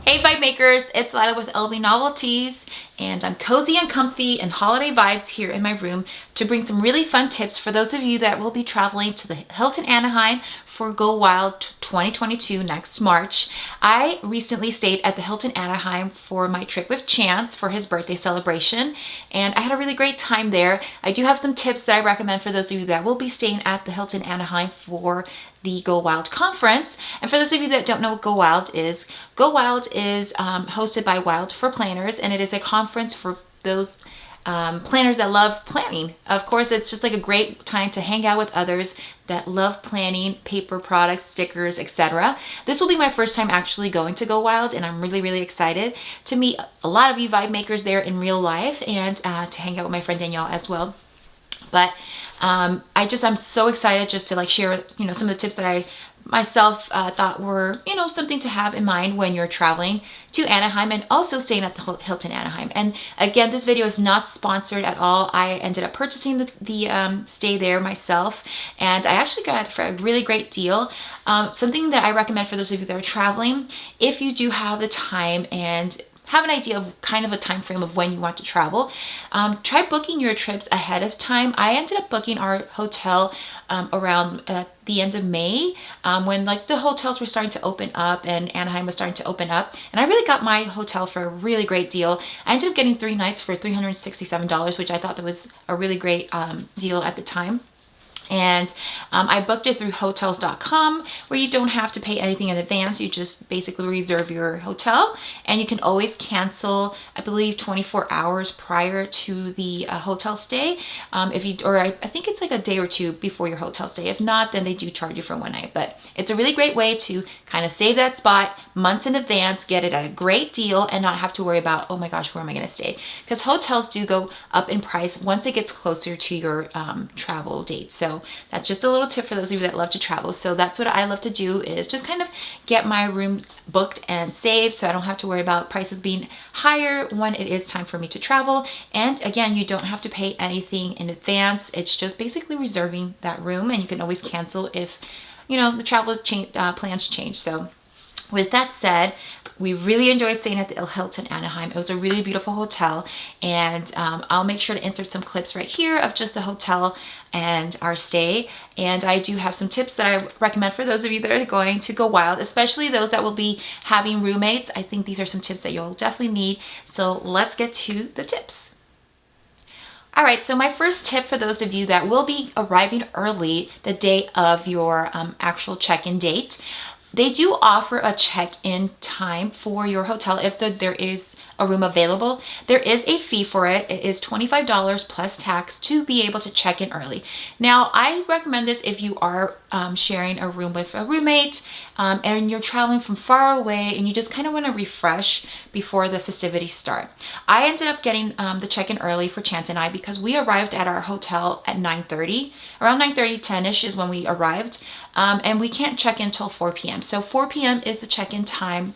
Hey vibe makers, it's Lila with LB Novelties, and I'm cozy and comfy and holiday vibes here in my room to bring some really fun tips for those of you that will be traveling to the Hilton Anaheim for Go Wild 2022 next March. I recently stayed at the Hilton Anaheim for my trip with Chance for his birthday celebration, and I had a really great time there. I do have some tips that I recommend for those of you that will be staying at the Hilton Anaheim for the Go Wild conference. And for those of you that don't know what Go Wild is hosted by Wild for Planners, and it is a conference for those planners that love planning. Of course, it's just like a great time to hang out with others that love planning, paper products, stickers, etc. This will be my first time actually going to Go Wild, and I'm really excited to meet a lot of you vibe makers there in real life, and to hang out with my friend Danielle as well. But I'm so excited just to like share, some of the tips that I myself thought were, something to have in mind when you're traveling to Anaheim and also staying at the Hilton Anaheim. And again, this video is not sponsored at all. I ended up purchasing the stay there myself, and I actually got it for a really great deal. Something that I recommend for those of you that are traveling, if you do have the time and have an idea of kind of a time frame of when you want to travel, try booking your trips ahead of time. I ended up booking our hotel around the end of May, when like the hotels were starting to open up and Anaheim was starting to open up, and I really got my hotel for a really great deal. I ended up getting 3 nights for $367, which I thought that was a really great deal at the time. And I booked it through hotels.com, where you don't have to pay anything in advance. You just basically reserve your hotel, and you can always cancel, I believe, 24 hours prior to the hotel stay. I think it's like a day or two before your hotel stay. If not, then they do charge you for 1 night. But it's a really great way to kind of save that spot months in advance, get it at a great deal, and not have to worry about, oh my gosh, where am I going to stay? Because hotels do go up in price once it gets closer to your travel date. So that's just a little tip for those of you that love to travel. So that's what I love to do, is just kind of get my room booked and saved, so I don't have to worry about prices being higher when it is time for me to travel. And again, you don't have to pay anything in advance. It's just basically reserving that room, and you can always cancel if the travel plans change. So with that said, we really enjoyed staying at the Hilton Anaheim. It was a really beautiful hotel, and I'll make sure to insert some clips right here of just the hotel and our stay. And I do have some tips that I recommend for those of you that are going to Go Wild, especially those that will be having roommates. I think these are some tips that you'll definitely need. So let's get to the tips. All right, so my first tip for those of you that will be arriving early the day of your actual check-in date, they do offer a check-in time for your hotel if there is a room available. There is a fee for it. It is $25 plus tax to be able to check in early. Now, I recommend this if you are sharing a room with a roommate and you're traveling from far away and you just kind of want to refresh before the festivities start. I ended up getting the check-in early for Chance and I because we arrived at our hotel at 9:30. Around 9:30, 10-ish is when we arrived, and we can't check in until 4 p.m. So 4 p.m. is the check-in time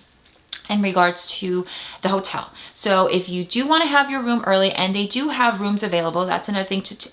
in regards to the hotel. So if you do want to have your room early, and they do have rooms available, that's another thing to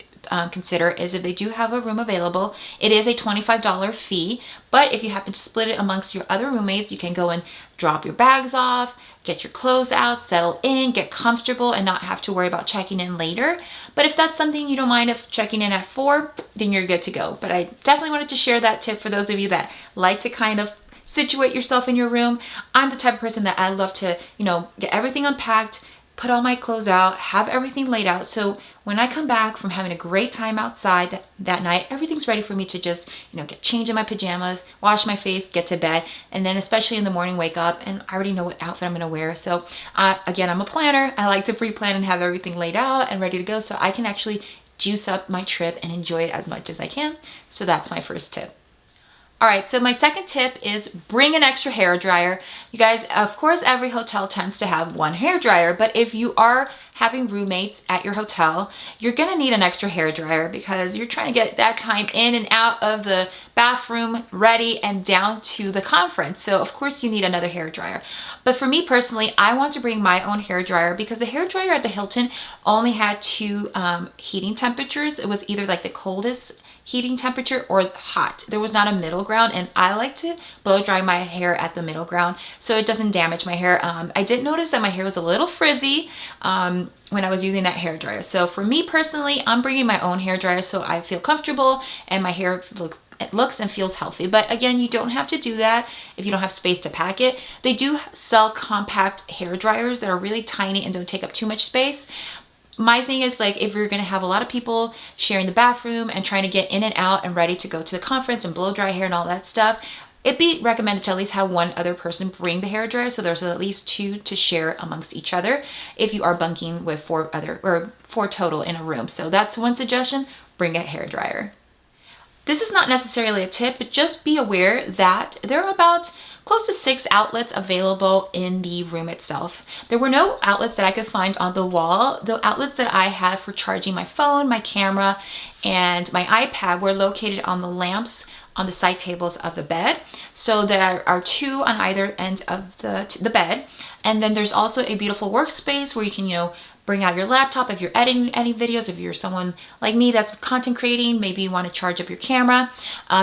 consider, is if they do have a room available, it is a $25 fee. But if you happen to split it amongst your other roommates, you can go and drop your bags off, get your clothes out, settle in, get comfortable, and not have to worry about checking in later. But if that's something you don't mind of checking in at 4, then you're good to go. But I definitely wanted to share that tip for those of you that like to kind of situate yourself in your room. I'm the type of person that I love to, get everything unpacked, put all my clothes out, have everything laid out. So when I come back from having a great time outside that night, everything's ready for me to just, get changed in my pajamas, wash my face, get to bed. And then especially in the morning, wake up and I already know what outfit I'm going to wear. So again, I'm a planner. I like to pre-plan and have everything laid out and ready to go, so I can actually juice up my trip and enjoy it as much as I can. So that's my first tip. All right, so my second tip is bring an extra hair dryer. You guys, of course, every hotel tends to have one hair dryer, but if you are having roommates at your hotel, you're gonna need an extra hair dryer because you're trying to get that time in and out of the bathroom ready and down to the conference. So of course you need another hair dryer. But for me personally, I want to bring my own hair dryer because the hair dryer at the Hilton only had 2 heating temperatures. It was either like the coldest heating temperature or hot. There was not a middle ground, and I like to blow dry my hair at the middle ground so it doesn't damage my hair. I did notice that my hair was a little frizzy when I was using that hair dryer. So for me personally, I'm bringing my own hair dryer so I feel comfortable and my hair looks and feels healthy. But again, you don't have to do that if you don't have space to pack it. They do sell compact hair dryers that are really tiny and don't take up too much space. My thing is, like, if you're gonna have a lot of people sharing the bathroom and trying to get in and out and ready to go to the conference and blow dry hair and all that stuff, it'd be recommended to at least have one other person bring the hair dryer, so there's at least 2 to share amongst each other if you are bunking with 4 total in a room. So that's one suggestion: bring a hair dryer. This is not necessarily a tip, but just be aware that there are about close to 6 outlets available in the room itself. There were no outlets that I could find on the wall. The outlets that I had for charging my phone, my camera, and my iPad were located on the lamps on the side tables of the bed. So there are 2 on either end of the bed. And then there's also a beautiful workspace where you can, bring out your laptop if you're editing any videos. If you're someone like me that's content creating, maybe you want to charge up your camera.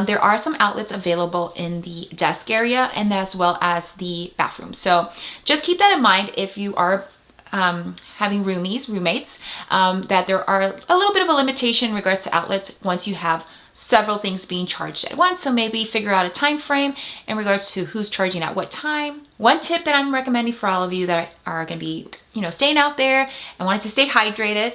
There are some outlets available in the desk area and as well as the bathroom. So just keep that in mind if you are having roommates, that there are a little bit of a limitation in regards to outlets once you have several things being charged at once. So maybe figure out a time frame in regards to who's charging at what time. One tip that I'm recommending for all of you that are going to be, staying out there and wanting to stay hydrated,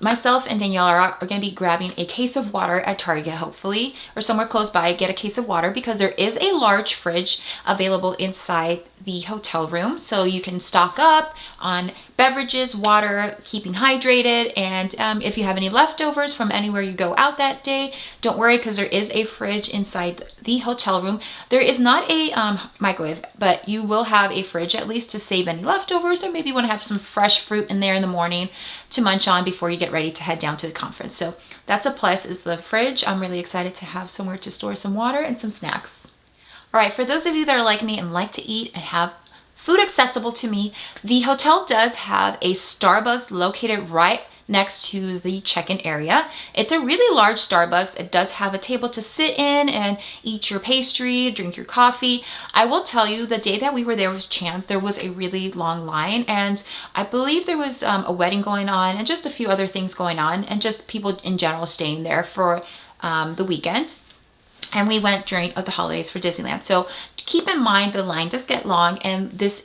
myself and Danielle are going to be grabbing a case of water at Target, hopefully, or somewhere close by. Get a case of water because there is a large fridge available inside the hotel room, so you can stock up on beverages, water, keeping hydrated. And if you have any leftovers from anywhere you go out that day, don't worry, because there is a fridge inside the hotel room. There is not a microwave, but you will have a fridge at least to save any leftovers, or maybe you want to have some fresh fruit in there in the morning to munch on before you get ready to head down to the conference. So that's a plus, is the fridge. I'm really excited to have somewhere to store some water and some snacks. All right, for those of you that are like me and like to eat and have food accessible to me, the hotel does have a Starbucks located right next to the check-in area. It's a really large Starbucks. It does have a table to sit in and eat your pastry, drink your coffee. I will tell you, the day that we were there with Chance, there was a really long line, and I believe there was a wedding going on and just a few other things going on, and just people in general staying there for the weekend. And we went during the holidays for Disneyland. So keep in mind the line does get long, and this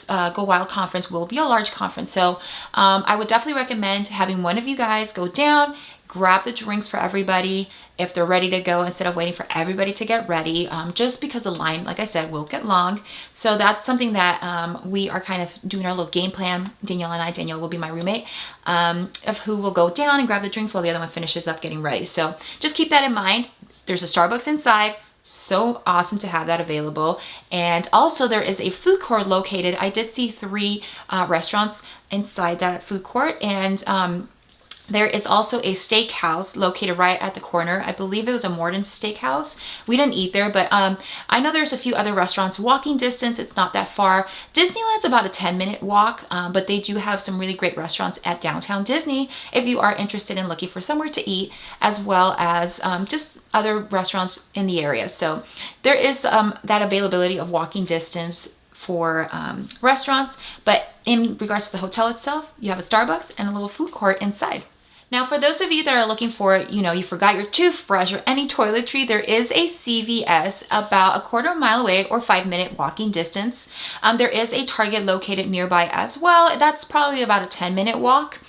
Go Wild conference will be a large conference. So I would definitely recommend having one of you guys go down, grab the drinks for everybody if they're ready to go, instead of waiting for everybody to get ready, just because the line, like I said, will get long. So that's something that we are kind of doing our little game plan. Danielle and I, Danielle will be my roommate, of who will go down and grab the drinks while the other one finishes up getting ready. So just keep that in mind. There's a Starbucks inside. So awesome to have that available. And also there is a food court located. I did see 3 restaurants inside that food court, and there is also a steakhouse located right at the corner. I believe it was a Morton's Steakhouse. We didn't eat there, but I know there's a few other restaurants. Walking distance, it's not that far. Disneyland's about a 10-minute walk, but they do have some really great restaurants at downtown Disney if you are interested in looking for somewhere to eat, as well as just other restaurants in the area. So there is that availability of walking distance for restaurants, but in regards to the hotel itself, you have a Starbucks and a little food court inside. Now, for those of you that are looking for, you forgot your toothbrush or any toiletry, there is a CVS about a quarter-mile away or 5-minute walking distance. There is a Target located nearby as well. That's probably about a 10-minute walk.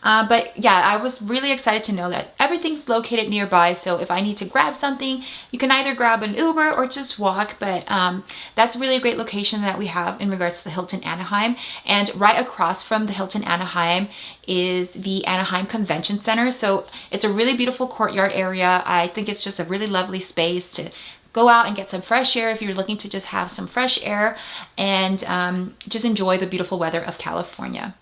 But yeah, I was really excited to know that everything's located nearby. So if I need to grab something, you can either grab an Uber or just walk. But that's really a great location that we have in regards to the Hilton Anaheim. And right across from the Hilton Anaheim is the Anaheim Convention Center. So it's a really beautiful courtyard area. I think it's just a really lovely space to go out and get some fresh air if you're looking to just have some fresh air and just enjoy the beautiful weather of California.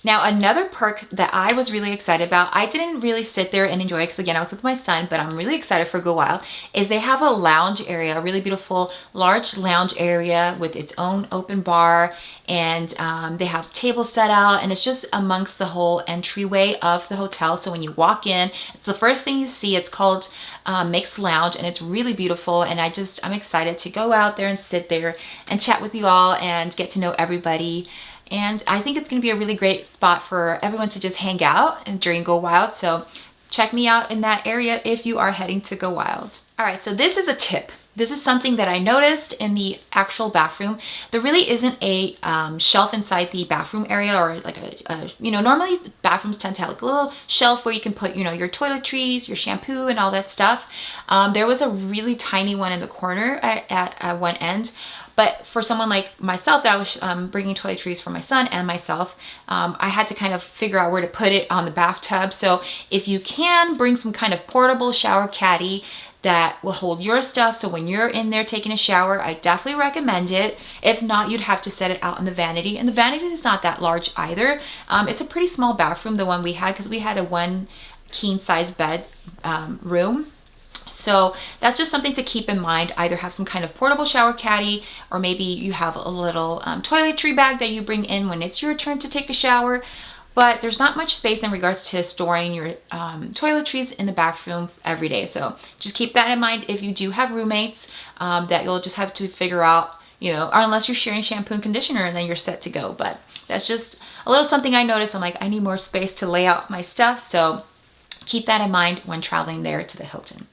Now, another perk that I was really excited about, I didn't really sit there and enjoy it because again, I was with my son, but I'm really excited for Go Wild, is they have a lounge area, a really beautiful large lounge area with its own open bar, and they have tables set out, and it's just amongst the whole entryway of the hotel. So when you walk in, it's the first thing you see. It's called Mixed Lounge, and it's really beautiful, and I'm excited to go out there and sit there and chat with you all and get to know everybody. And I think it's going to be a really great spot for everyone to just hang out and during Go Wild. So check me out in that area if you are heading to Go Wild. All right, so this is a tip. This is something that I noticed in the actual bathroom. There really isn't a shelf inside the bathroom area, or like normally bathrooms tend to have like a little shelf where you can put, your toiletries, your shampoo and all that stuff. There was a really tiny one in the corner at one end. But for someone like myself that I was bringing toiletries for my son and myself, I had to kind of figure out where to put it on the bathtub. So if you can, bring some kind of portable shower caddy that will hold your stuff. So when you're in there taking a shower, I definitely recommend it. If not, you'd have to set it out in the vanity. And the vanity is not that large either. It's a pretty small bathroom, the one we had, because we had a one king size bed room. So that's just something to keep in mind. Either have some kind of portable shower caddy, or maybe you have a little toiletry bag that you bring in when it's your turn to take a shower. But there's not much space in regards to storing your toiletries in the bathroom every day. So just keep that in mind if you do have roommates, that you'll just have to figure out, or unless you're sharing shampoo and conditioner, and then you're set to go. But that's just a little something I noticed. I'm like, I need more space to lay out my stuff. So keep that in mind when traveling there to the Hilton.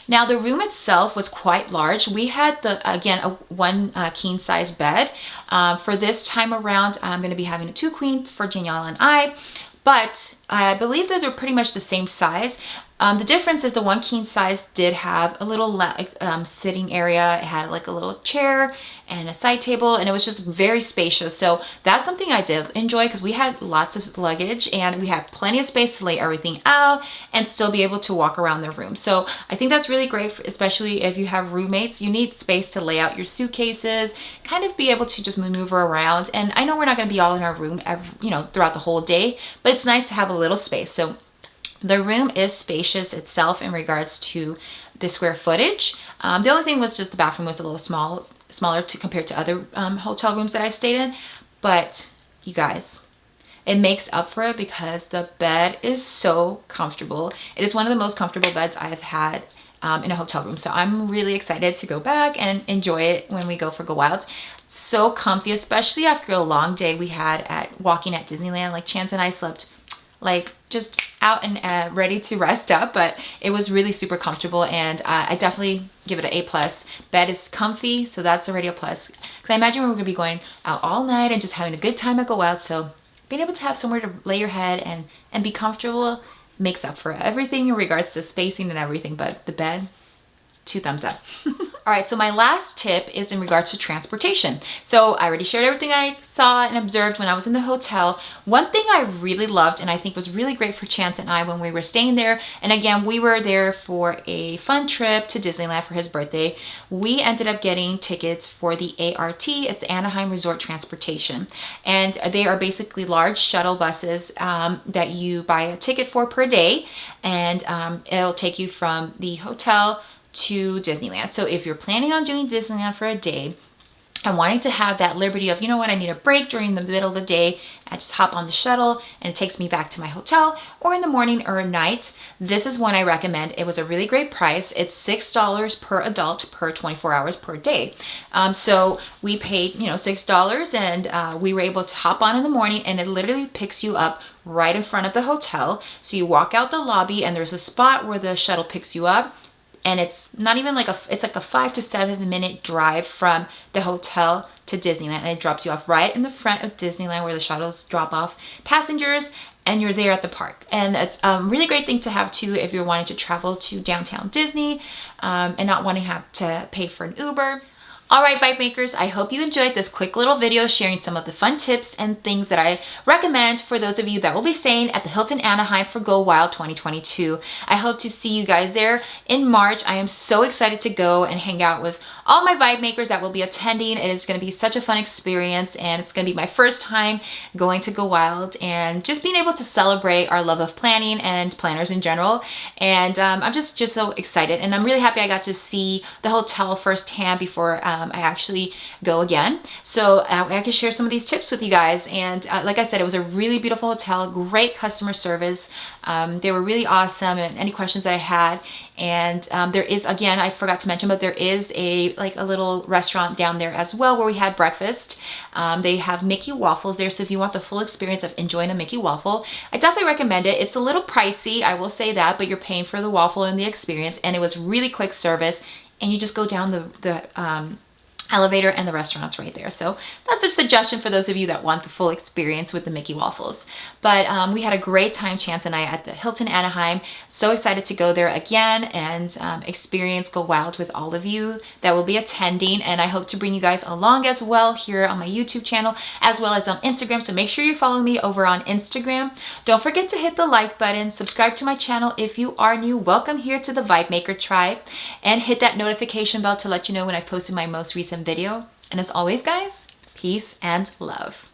Now, the room itself was quite large. We had a one king size bed. For this time around, I'm going to be having a 2 queen for Danielle and I, but I believe that they're pretty much the same size. The difference is the 1 king size did have a little sitting area. It had like a little chair and a side table, and it was just very spacious. So that's something I did enjoy, because we had lots of luggage and we had plenty of space to lay everything out and still be able to walk around the room. So I think that's really great, especially if you have roommates. You need space to lay out your suitcases, kind of be able to just maneuver around. And I know we're not going to be all in our room throughout the whole day, but it's nice to have a little space. So the room is spacious itself in regards to the square footage. The only thing was just the bathroom was a little smaller compared to other hotel rooms that I've stayed in. But you guys, it makes up for it because the bed is so comfortable. It is one of the most comfortable beds I have had in a hotel room. So I'm really excited to go back and enjoy it when we go for Go Wild. So comfy, especially after a long day we had walking at Disneyland. Like Chance and I slept like just out and ready to rest up, but it was really super comfortable, and I definitely give it an A+. Bed is comfy, so that's already a plus, because I imagine we're going to be going out all night and just having a good time at Go Wild. So being able to have somewhere to lay your head and be comfortable makes up for everything in regards to spacing and everything. But the bed, 2 thumbs up. All right, so my last tip is in regards to transportation. So I already shared everything I saw and observed when I was in the hotel. One thing I really loved, and I think was really great for Chance and I when we were staying there, and again, we were there for a fun trip to Disneyland for his birthday. We ended up getting tickets for the ART. It's the Anaheim Resort Transportation. And they are basically large shuttle buses that you buy a ticket for per day, and it'll take you from the hotel to Disneyland. So if you're planning on doing Disneyland for a day and wanting to have that liberty of, I need a break during the middle of the day, I just hop on the shuttle and it takes me back to my hotel, or in the morning or at night, this is one I recommend. It was a really great price. It's $6 per adult per 24 hours per day. So we paid, $6, and we were able to hop on in the morning, and it literally picks you up right in front of the hotel. So you walk out the lobby and there's a spot where the shuttle picks you up. And it's not even it's like a 5 to 7 minute drive from the hotel to Disneyland. And it drops you off right in the front of Disneyland where the shuttles drop off passengers, and you're there at the park. And it's a really great thing to have too if you're wanting to travel to downtown Disney and not wanting to have to pay for an Uber. All right, Vibe Makers, I hope you enjoyed this quick little video sharing some of the fun tips and things that I recommend for those of you that will be staying at the Hilton Anaheim for Go Wild 2022. I hope to see you guys there in March. I am so excited to go and hang out with all my Vibe Makers that will be attending. It is going to be such a fun experience, and it's going to be my first time going to Go Wild and just being able to celebrate our love of planning and planners in general. And I'm just so excited, and I'm really happy I got to see the hotel firsthand before I actually go again. So I can share some of these tips with you guys. And like I said, it was a really beautiful hotel, great customer service. They were really awesome, and any questions that I had. And there is, again, I forgot to mention, but there is a little restaurant down there as well where we had breakfast. They have Mickey waffles there, so if you want the full experience of enjoying a Mickey waffle, I definitely recommend it. It's a little pricey, I will say that, but you're paying for the waffle and the experience, and it was really quick service, and you just go down the elevator and the restaurant's right there. So that's a suggestion for those of you that want the full experience with the Mickey waffles. But we had a great time, Chance and I, at the Hilton Anaheim. So excited to go there again and experience Go Wild with all of you that will be attending. And I hope to bring you guys along as well here on my YouTube channel, as well as on Instagram. So make sure you follow me over on Instagram. Don't forget to hit the like button, subscribe to my channel if you are new. Welcome here to the Vibe Maker tribe, and hit that notification bell to let you know when I've posted my most recent video. And as always, guys, peace and love.